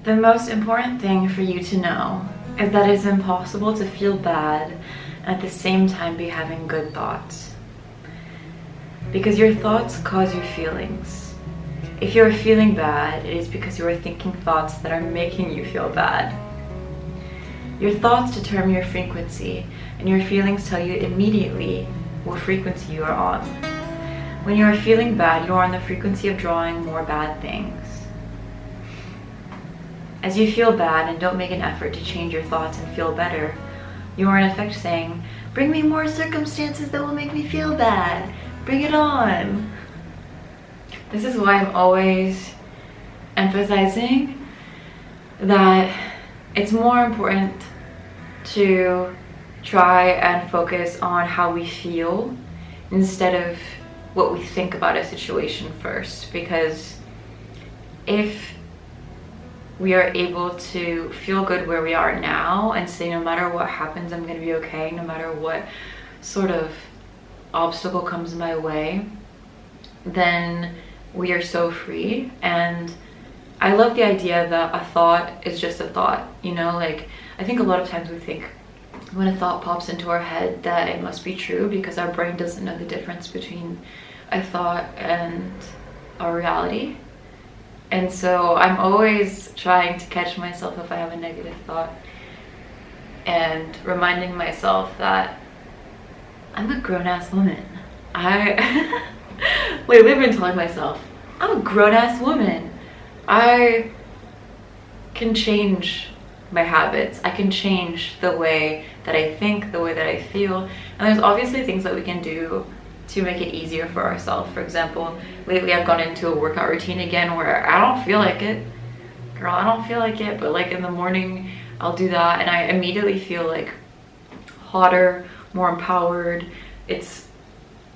The most important thing for you to know is that it's impossible to feel bad and at the same time be having good thoughts. Because your thoughts cause your feelings. If you're feeling bad, it is because you are thinking thoughts that are making you feel bad. Your thoughts determine your frequency, and your feelings tell you immediately what frequency you are on. When you are feeling bad, you are on the frequency of drawing more bad things. As you feel bad and don't make an effort to change your thoughts and feel better, you are in effect saying, "Bring me more circumstances that will make me feel bad. Bring it on." This is why I'm always emphasizing that it's more important to try and focus on how we feel instead of what we think about a situation first. Because if we are able to feel good where we are now and say, no matter what happens, I'm going to be okay, no matter what sort of obstacle comes my way, then we are so free. And I love the idea that a thought is just a thought, you know, like I think a lot of times we think when a thought pops into our head that it must be true because our brain doesn't know the difference between a thought and our reality. And so I'm always trying to catch myself if I have a negative thought and reminding myself that I'm a grown-ass woman. Lately I've been telling myself, I'm a grown-ass woman. I can change my habits. I can change the way that I think, the way that I feel. And there's obviously things that we can do to make it easier for ourselves. For example, lately I've gone into a workout routine again where I don't feel like it. Girl, I don't feel like it, but like in the morning I'll do that and I immediately feel like hotter, more empowered. It's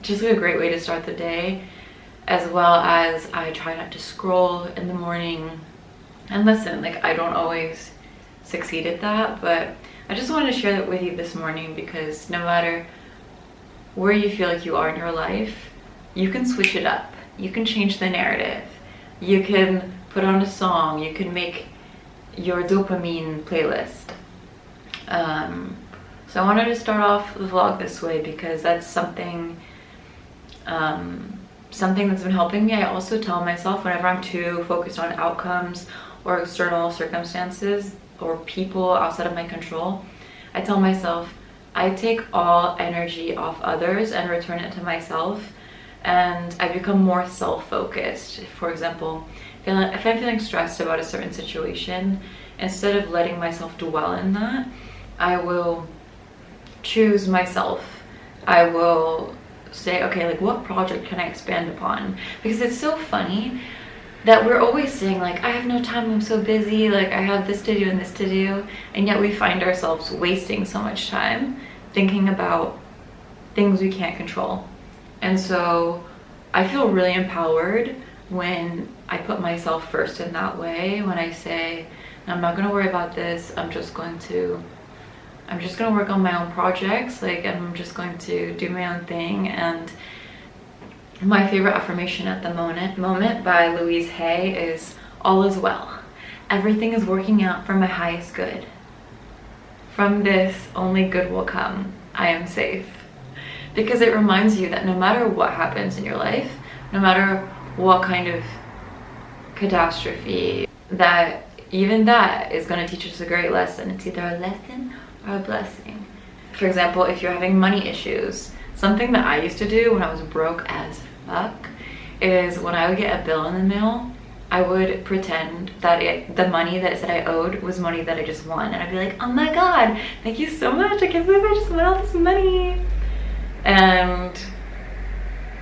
just a great way to start the day, as well as I try not to scroll in the morning. And listen, like I don't always succeed at that, but I just wanted to share that with you this morning because no matter where you feel like you are in your life, you can switch it up. You can change the narrative. You can put on a song. You can make your dopamine playlist. So I wanted to start off the vlog this way because that's something that's been helping me. I also tell myself whenever I'm too focused on outcomes or external circumstances or people outside of my control, I tell myself, I take all energy off others and return it to myself, and I become more self-focused. For example, if I'm feeling stressed about a certain situation, instead of letting myself dwell in that, I will choose myself. I will say, okay, like what project can I expand upon? Because it's so funny that we're always saying like, I have no time, I'm so busy, like I have this to do and this to do, and yet we find ourselves wasting so much time thinking about things we can't control. And so I feel really empowered when I put myself first in that way, when I say, I'm not gonna worry about this, I'm just gonna work on my own projects, like I'm just going to do my own thing. And my favorite affirmation at the moment by Louise Hay is, all is well. Everything is working out for my highest good. From this, only good will come. I am safe. Because it reminds you that no matter what happens in your life, no matter what kind of catastrophe, that even that is going to teach us a great lesson. It's either a lesson or a blessing. For example, if you're having money issues, something that I used to do when I was broke as fuck is when I would get a bill in the mail, I would pretend that the money that it said I owed was money that I just won. And I'd be like, oh my god, thank you so much, I can't believe I just won all this money. And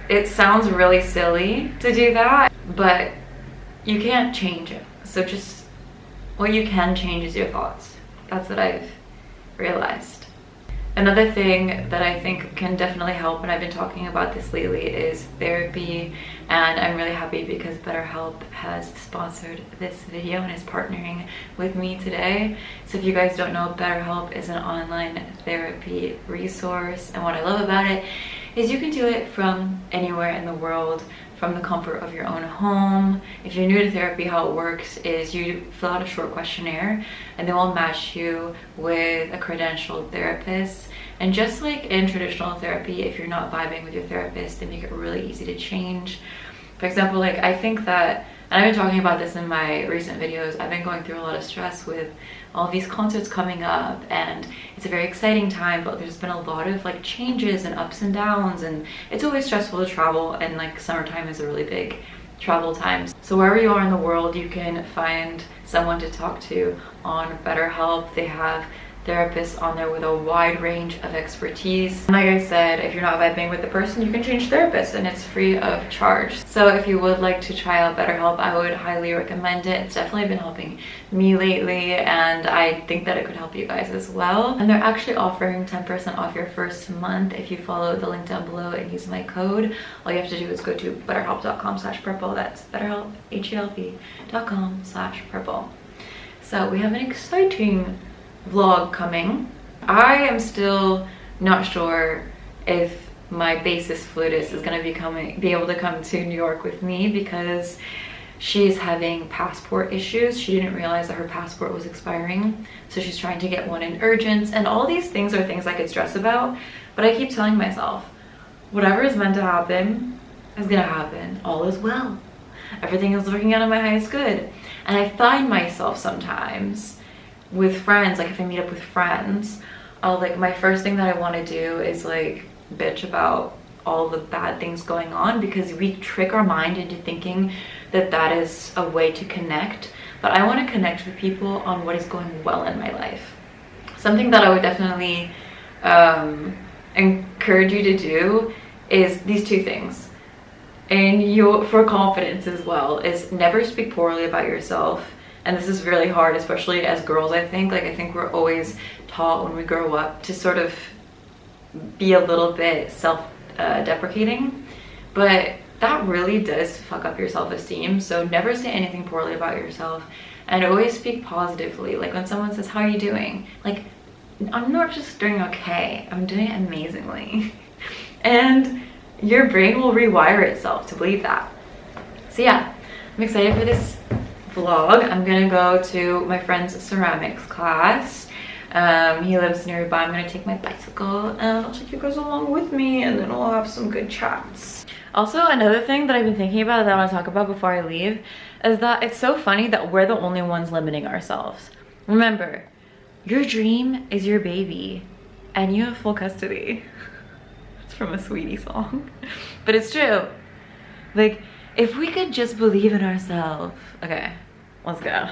it sounds really silly to do that, but you can't change it. So just what you can change is your thoughts. That's what I've realized. Another thing that I think can definitely help, and I've been talking about this lately, is therapy. And I'm really happy because BetterHelp has sponsored this video and is partnering with me today. So if you guys don't know, BetterHelp is an online therapy resource, and what I love about it is you can do it from anywhere in the world. from the comfort of your own home. If you're new to therapy, how it works is you fill out a short questionnaire and they will match you with a credentialed therapist. And just like in traditional therapy, if you're not vibing with your therapist, they make it really easy to change. For example, like I think that, and I've been talking about this in my recent videos, I've been going through a lot of stress with all these concerts coming up, and it's a very exciting time, but there's been a lot of like changes and ups and downs, and it's always stressful to travel, and like summertime is a really big travel time. So wherever you are in the world, you can find someone to talk to on BetterHelp. They have therapists on there with a wide range of expertise. And like I said, if you're not vibing with the person, you can change therapists and it's free of charge. So if you would like to try out BetterHelp, I would highly recommend it. It's definitely been helping me lately, and I think that it could help you guys as well. And they're actually offering 10% off your first month if you follow the link down below and use my code. All you have to do is go to betterhelp.com/purple. That's BetterHelp, HELP.com/purple. So we have an exciting vlog coming. I am still not sure if my bassist flutist is going to be able to come to New York with me because she's having passport issues. She didn't realize that her passport was expiring, so she's trying to get one in urgence, and all these things are things I could stress about, but I keep telling myself whatever is meant to happen is gonna happen. All is well. Everything is working out in my highest good. And I find myself sometimes with friends, like if I meet up with friends, I'll like, my first thing that I want to do is like bitch about all the bad things going on, because we trick our mind into thinking that that is a way to connect. But I want to connect with people on what is going well in my life. Something that I would definitely encourage you to do is these two things, and for confidence as well, is never speak poorly about yourself. And this is really hard, especially as girls, I think. Like, I think we're always taught when we grow up to sort of be a little bit self-deprecating. But that really does fuck up your self-esteem. So never say anything poorly about yourself. And always speak positively. Like, when someone says, "How are you doing?" Like, I'm not just doing okay. I'm doing amazingly. And your brain will rewire itself to believe that. So yeah, I'm excited for this vlog. I'm gonna go to my friend's ceramics class. He lives nearby. I'm gonna take my bicycle and I'll take you guys along with me, and then we'll have some good chats. Also, another thing that I've been thinking about that I want to talk about before I leave is that it's so funny that we're the only ones limiting ourselves. Remember, your dream is your baby and you have full custody. It's from a Sweetie song, but it's true. Like, if we could just believe in ourselves. Okay, let's go.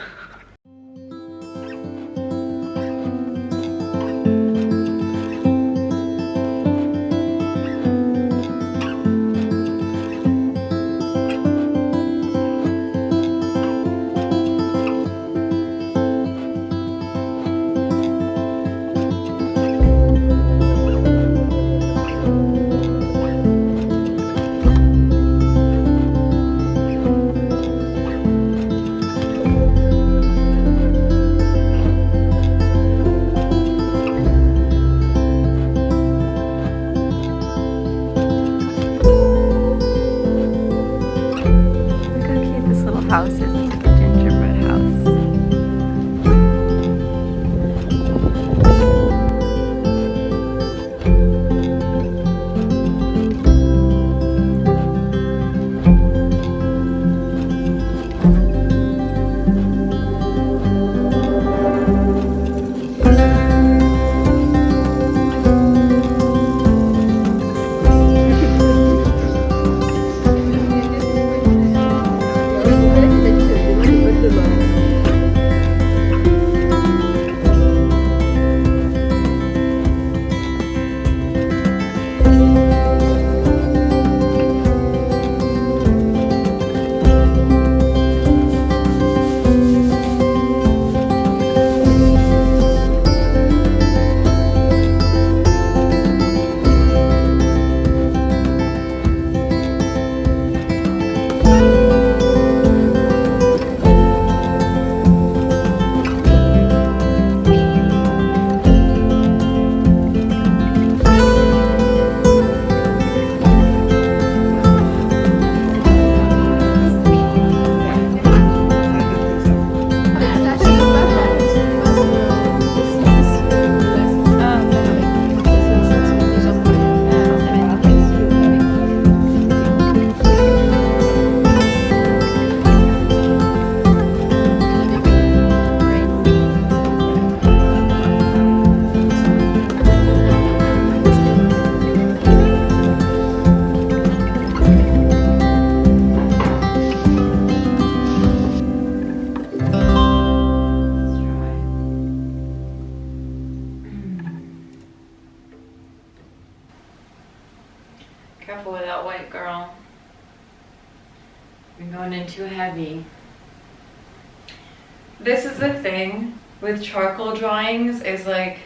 too heavy. This is the thing with charcoal drawings, is like,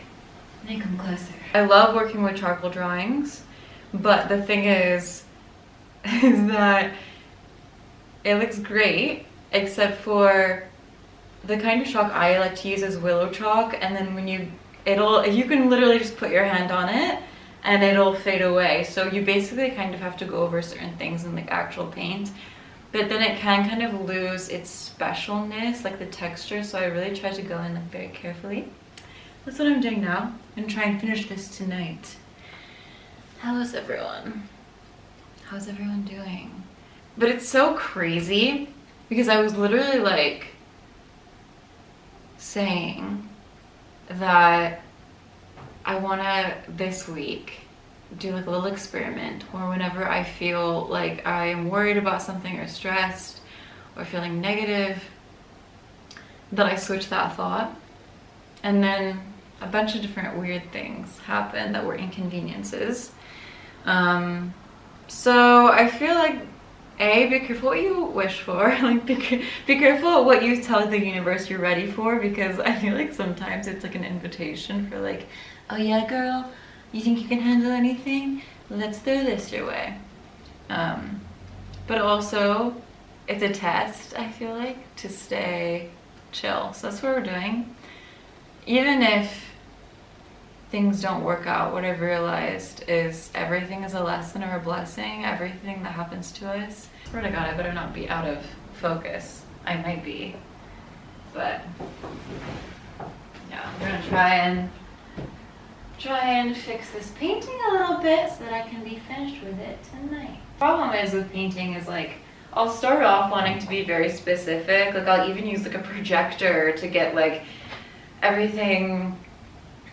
make them closer. I love working with charcoal drawings, but the thing is that it looks great, except for the kind of chalk I like to use is willow chalk, and then when you can literally just put your hand on it and it'll fade away. So you basically kind of have to go over certain things in like actual paint, but then it can kind of lose its specialness, like the texture. So I really try to go in like very carefully. That's what I'm doing now. I'm gonna try and finish this tonight. How is everyone? How's everyone doing? But it's so crazy because I was literally like saying that I wanna this week do like a little experiment, or whenever I feel like I am worried about something or stressed or feeling negative, that I switch that thought, and then a bunch of different weird things happen that were inconveniences. So I feel like, be careful what you wish for. Like, be careful what you tell the universe you're ready for, because I feel like sometimes it's like an invitation for like, oh yeah girl, you think you can handle anything? Let's throw this your way. But also it's a test, I feel like, to stay chill. So that's what we're doing. Even if things don't work out, what I've realized is everything is a lesson or a blessing. Everything that happens to us. Swear to God, I better not be out of focus. I might be, but yeah, we're gonna try and fix this painting a little bit so that I can be finished with it tonight. Problem is with painting is like, I'll start off wanting to be very specific. Like I'll even use like a projector to get like everything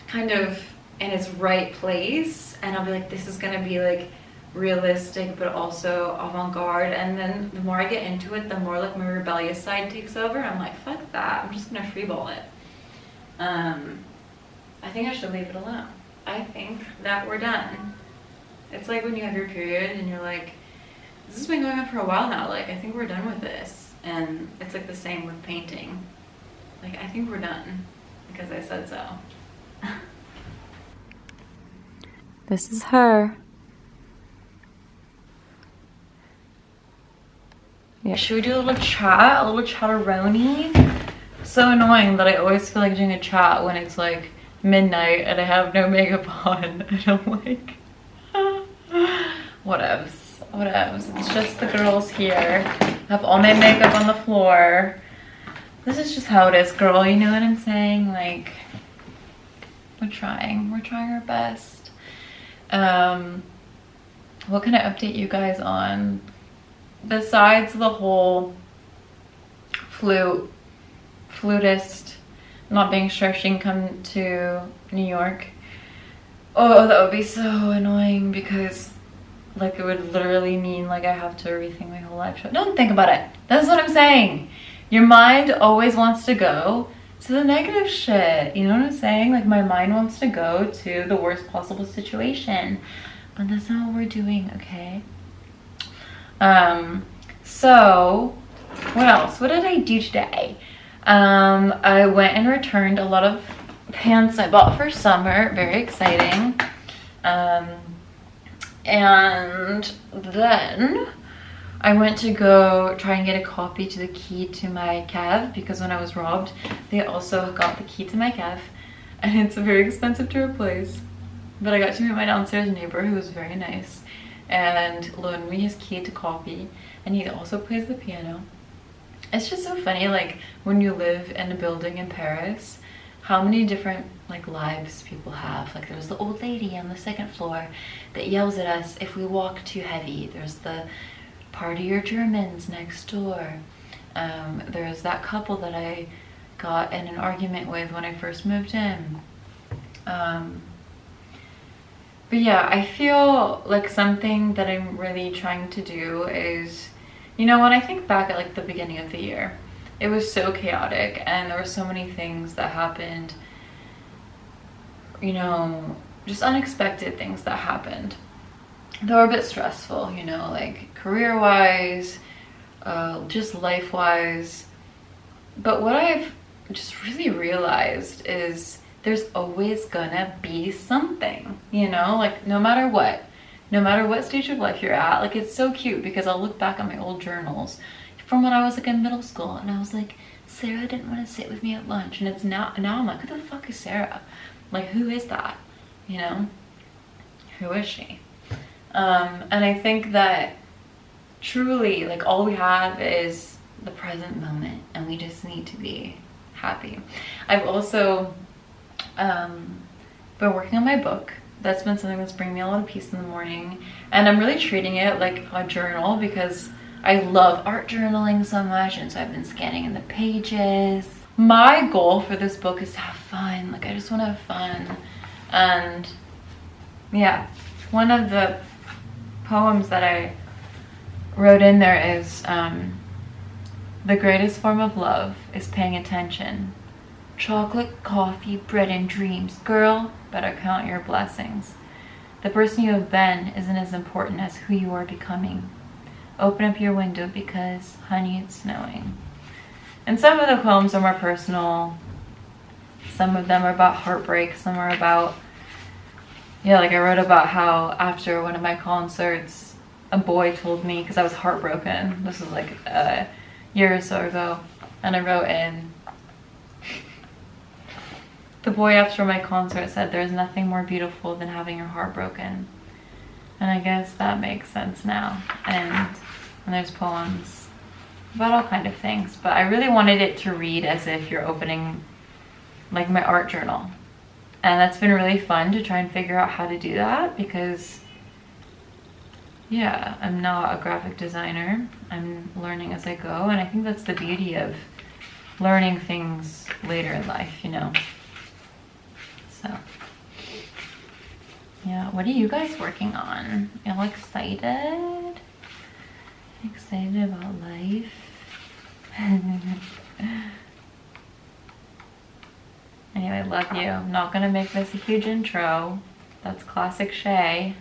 kind of in its right place, and I'll be like, this is gonna be like realistic but also avant-garde, and then the more I get into it, the more like my rebellious side takes over. I'm like, fuck that, I'm just gonna freeball it. I think I should leave it alone. I think that we're done. It's like when you have your period and you're like, this has been going on for a while now, like I think we're done with this. And it's like the same with painting. Like I think we're done because I said so. This is her. Yeah. Should we do a little chat? A little chatteroni? So annoying that I always feel like doing a chat when it's like midnight and I have no makeup on. I don't like. Whatevs. It's just the girls here. I have all my makeup on the floor. This is just how it is, girl. You know what I'm saying? Like, we're trying our best. What can I update you guys on? Besides the whole flutist not being sure she can come to New York. Oh, that would be so annoying because like it would literally mean like I have to rethink my whole life. Don't think about it. That's what I'm saying. Your mind always wants to go to the negative shit. You know what I'm saying? Like my mind wants to go to the worst possible situation. But that's not what we're doing, okay? So what else? What did I do today? I went and returned a lot of pants I bought for summer. Very exciting. And then I went to go try and get a copy to the key to my cave, because when I was robbed, they also got the key to my cave, and it's very expensive to replace. But I got to meet my downstairs neighbor, who was very nice, and loaned me his key to copy, and he also plays the piano. It's just so funny, like when you live in a building in Paris, how many different like lives people have. Like there's the old lady on the second floor that yells at us if we walk too heavy. There's the partier Germans next door. There's that couple that I got in an argument with when I first moved in. But yeah, I feel like something that I'm really trying to do is, you know, when I think back at like the beginning of the year, it was so chaotic and there were so many things that happened, you know, just unexpected things that happened. They were a bit stressful, you know, like career-wise, just life-wise. But what I've just really realized is there's always gonna be something, you know, like no matter what stage of life you're at. Like it's so cute because I'll look back at my old journals from when I was like in middle school and I was like, Sarah didn't want to sit with me at lunch, and it's now I'm like, who the fuck is Sarah? Like, who is that? You know, who is she? And I think that truly, like, all we have is the present moment, and we just need to be happy. I've also been working on my book. That's been something that's bringing me a lot of peace in the morning, and I'm really treating it like a journal because I love art journaling so much, and so I've been scanning in the pages. My goal for this book is to have fun. Like, I just want to have fun. And yeah, one of the poems that I wrote in there is the greatest form of love is paying attention. Chocolate, coffee, bread, and dreams. Girl, better count your blessings. The person you have been isn't as important as who you are becoming. Open up your window because, honey, it's snowing. And some of the poems are more personal. Some of them are about heartbreak. Some are about, yeah, like I wrote about how after one of my concerts, a boy told me, because I was heartbroken. This was like a year or so ago. And I wrote in, the boy after my concert said, there's nothing more beautiful than having your heart broken. And I guess that makes sense now. And there's poems about all kind of things. But I really wanted it to read as if you're opening like my art journal. And that's been really fun to try and figure out how to do that because, yeah, I'm not a graphic designer. I'm learning as I go. And I think that's the beauty of learning things later in life, you know. So, yeah, what are you guys working on? Y'all excited? Excited about life? Anyway, love you. I'm not gonna make this a huge intro. That's classic Shay.